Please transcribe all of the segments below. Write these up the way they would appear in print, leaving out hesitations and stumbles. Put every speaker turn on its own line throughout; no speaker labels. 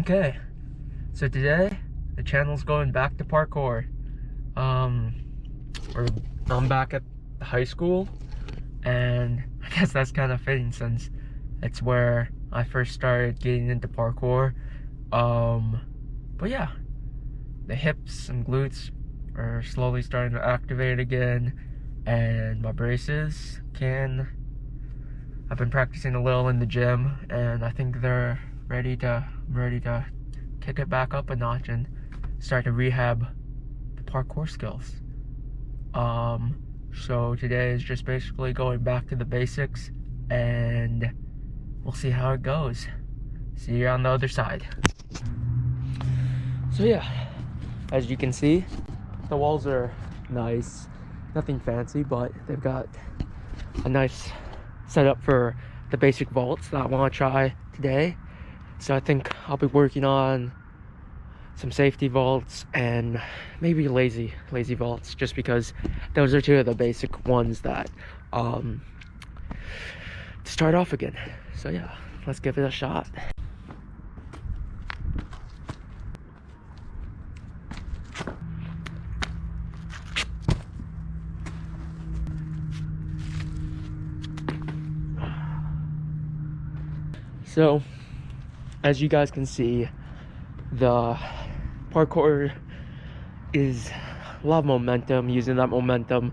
Okay, so today the channel's going back to parkour. I'm back at high school, and I guess that's kind of fitting since it's where I first started getting into parkour. But yeah, the hips and glutes are slowly starting to activate again, and my braces I've been practicing a little in the gym, and I think they're ready to kick it back up a notch and start to rehab the parkour skills. So today is just basically going back to the basics, and we'll see how it goes. See you on the other side. So yeah, as you can see, the walls are nice, nothing fancy, but they've got a nice setup for the basic vaults that I want to try today. So I think I'll be working on some safety vaults and maybe lazy vaults, just because those are two of the basic ones that to start off again. So yeah, let's give it a shot. So as you guys can see, the parkour is a lot of momentum, using that momentum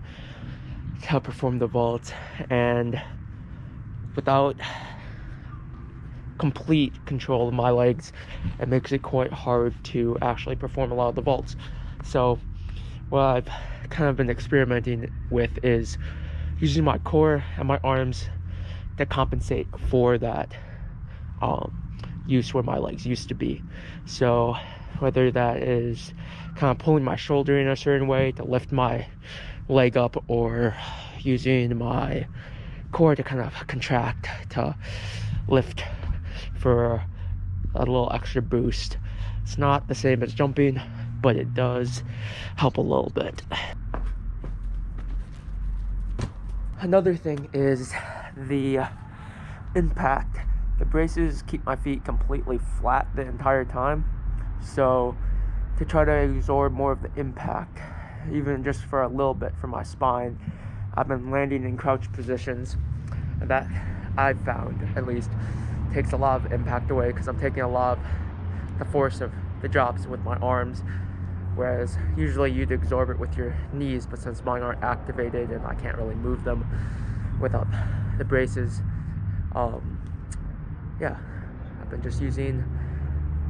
to perform the vault, and without complete control of my legs, it makes it quite hard to actually perform a lot of the vaults. So what I've kind of been experimenting with is using my core and my arms to compensate for that use where my legs used to be. So whether that is kind of pulling my shoulder in a certain way to lift my leg up, or using my core to kind of contract to lift for a little extra boost. It's not the same as jumping, but it does help a little bit. Another thing is the impact. The braces keep my feet completely flat the entire time, so to try to absorb more of the impact, even just for a little bit from my spine, I've been landing in crouch positions, and that I've found at least takes a lot of impact away, because I'm taking a lot of the force of the drops with my arms, whereas usually you'd absorb it with your knees, but since mine aren't activated and I can't really move them without the braces, yeah, I've been just using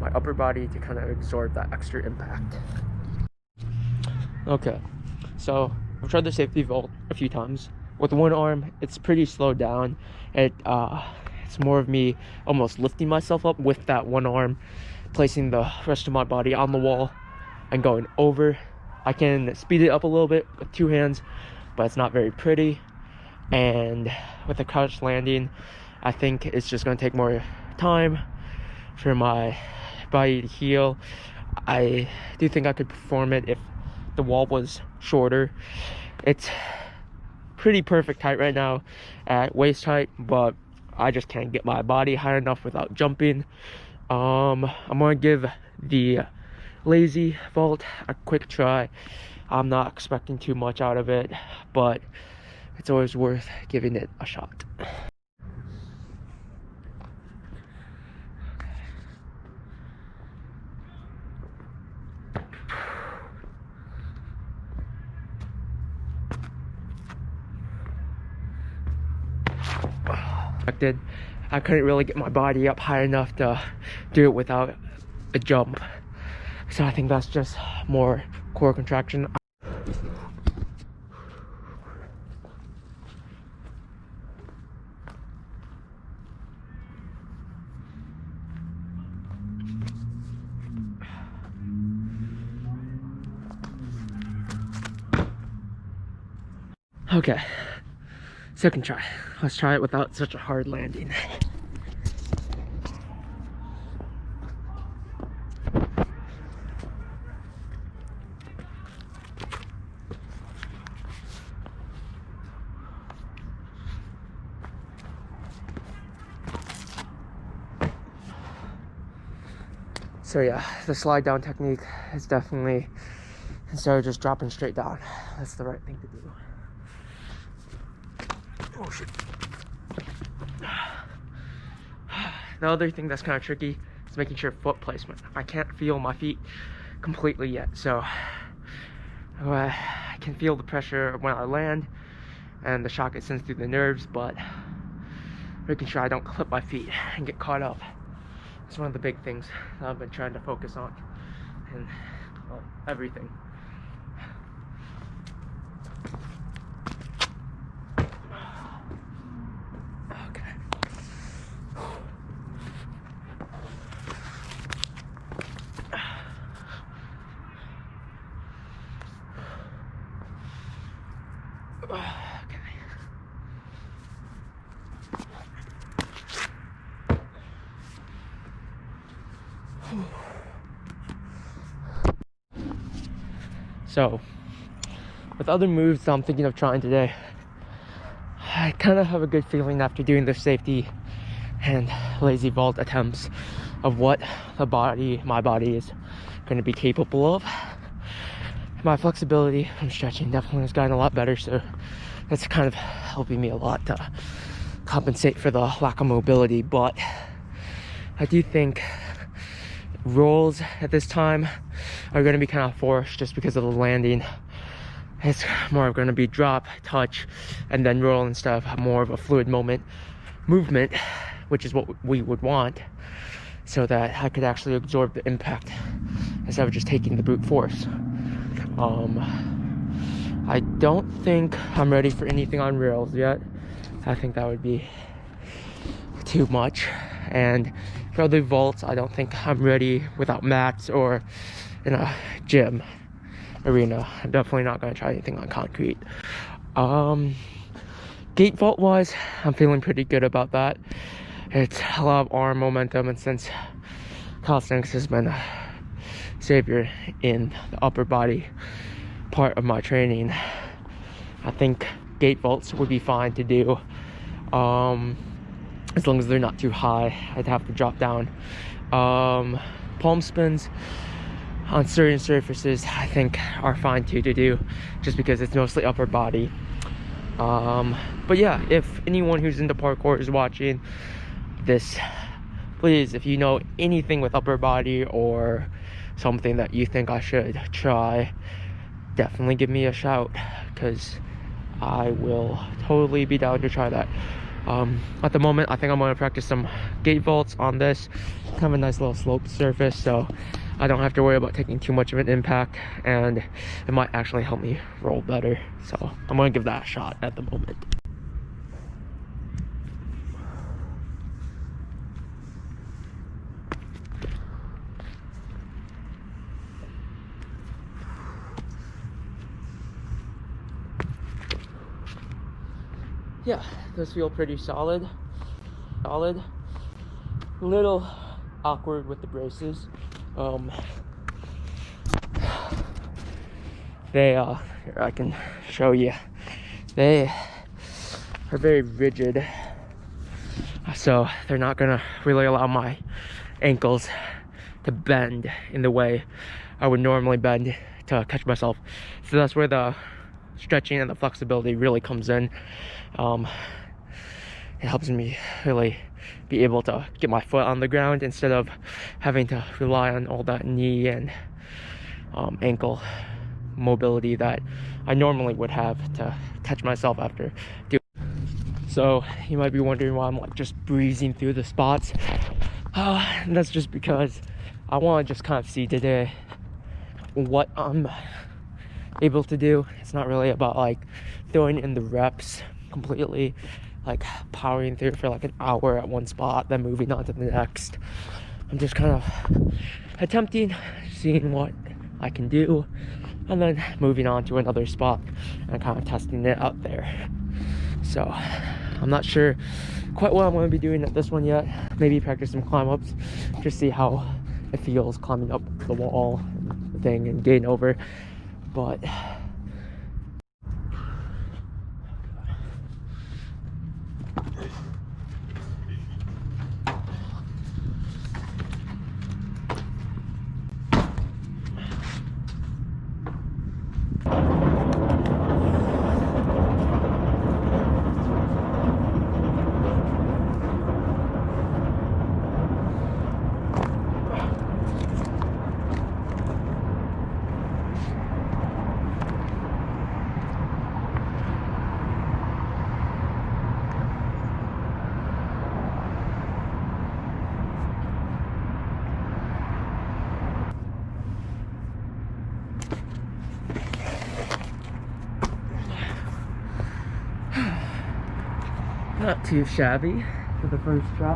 my upper body to kind of absorb that extra impact. Okay, so I've tried the safety vault a few times. With one arm, it's pretty slowed down. It's more of me almost lifting myself up with that one arm, placing the rest of my body on the wall and going over. I can speed it up a little bit with two hands, but it's not very pretty. And with the crouch landing, I think it's just going to take more time for my body to heal. I do think I could perform it if the wall was shorter. It's pretty perfect height right now at waist height, but I just can't get my body high enough without jumping. I'm going to give the lazy vault a quick try. I'm not expecting too much out of it, but it's always worth giving it a shot. I couldn't really get my body up high enough to do it without a jump, so I think that's just more core contraction. Okay, second try. Let's try it without such a hard landing. So yeah, the slide down technique is definitely, instead of just dropping straight down, that's the right thing to do. Oh shit. The other thing that's kind of tricky is making sure foot placement. I can't feel my feet completely yet, so I can feel the pressure when I land and the shock gets sent through the nerves, but making sure I don't clip my feet and get caught up. It's one of the big things that I've been trying to focus on in everything. So, with other moves that I'm thinking of trying today, I kind of have a good feeling after doing the safety and lazy vault attempts of what my body is going to be capable of. My flexibility from stretching definitely has gotten a lot better, so that's kind of helping me a lot to compensate for the lack of mobility. But I do think rolls at this time are going to be kind of forced just because of the landing. It's more going to be drop, touch, and then roll instead of more of a fluid movement, which is what we would want, so that I could actually absorb the impact instead of just taking the brute force. I don't think I'm ready for anything on rails yet. I think that would be too much. And for other vaults, I don't think I'm ready without mats or in a gym arena. I'm definitely not going to try anything on concrete. Gate vault wise, I'm feeling pretty good about that. It's a lot of arm momentum, and since calisthenics has been a savior in the upper body part of my training, I think gate vaults would be fine to do, as long as they're not too high. I'd have to drop down. Palm spins on certain surfaces I think are fine too to do, just because it's mostly upper body. But yeah, if anyone who's into parkour is watching this, please, if you know anything with upper body or something that you think I should try, definitely give me a shout, because I will totally be down to try that. At the moment, I think I'm going to practice some gate vaults on this kind of a nice little slope surface, so I don't have to worry about taking too much of an impact, and it might actually help me roll better. So I'm going to give that a shot at the moment. Yeah, those feel pretty solid. A little awkward with the braces. Here, I can show you. They are very rigid, so they're not gonna really allow my ankles to bend in the way I would normally bend to catch myself. So that's where the stretching and the flexibility really comes in. It helps me really be able to get my foot on the ground instead of having to rely on all that knee and ankle mobility that I normally would have to catch myself after doing. So you might be wondering why I'm like just breezing through the spots. That's just because I want to just kind of see today what I'm able to do. It's not really about like throwing in the reps completely, like powering through for like an hour at one spot, then moving on to the next. I'm just kind of attempting, seeing what I can do, and then moving on to another spot and kind of testing it out there. So I'm not sure quite what I'm going to be doing at this one yet. Maybe practice some climb ups, just see how it feels climbing up the wall thing and getting over. But Not too shabby for the first try.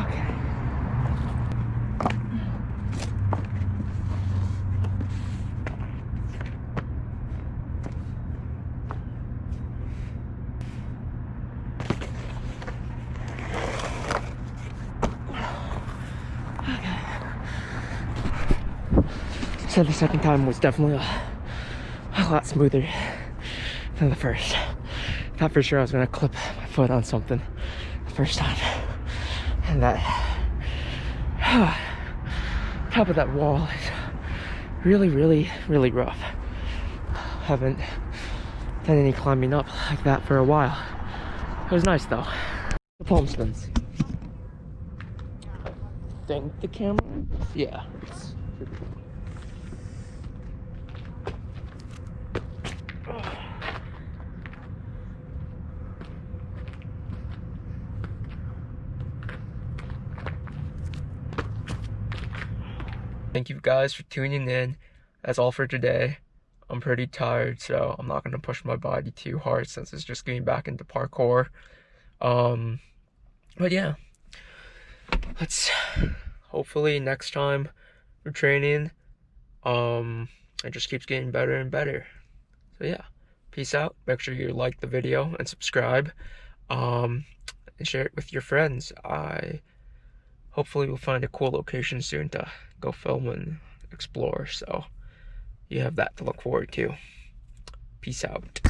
Okay. So the second time was definitely a lot smoother than the first. Thought for sure I was gonna clip my foot on something the first time. And that top of that wall is really, really, really rough. Haven't done any climbing up like that for a while. It was nice though. The palm spins. Think the camera? Yeah. Thank you guys for tuning in. That's all for today. I'm pretty tired, so I'm not gonna push my body too hard since it's just getting back into parkour. But yeah, let's hopefully next time we're training, it just keeps getting better and better. So yeah, peace out. Make sure you like the video and subscribe, and share it with your friends. I hopefully will find a cool location soon to go film and explore, so you have that to look forward to. Peace out.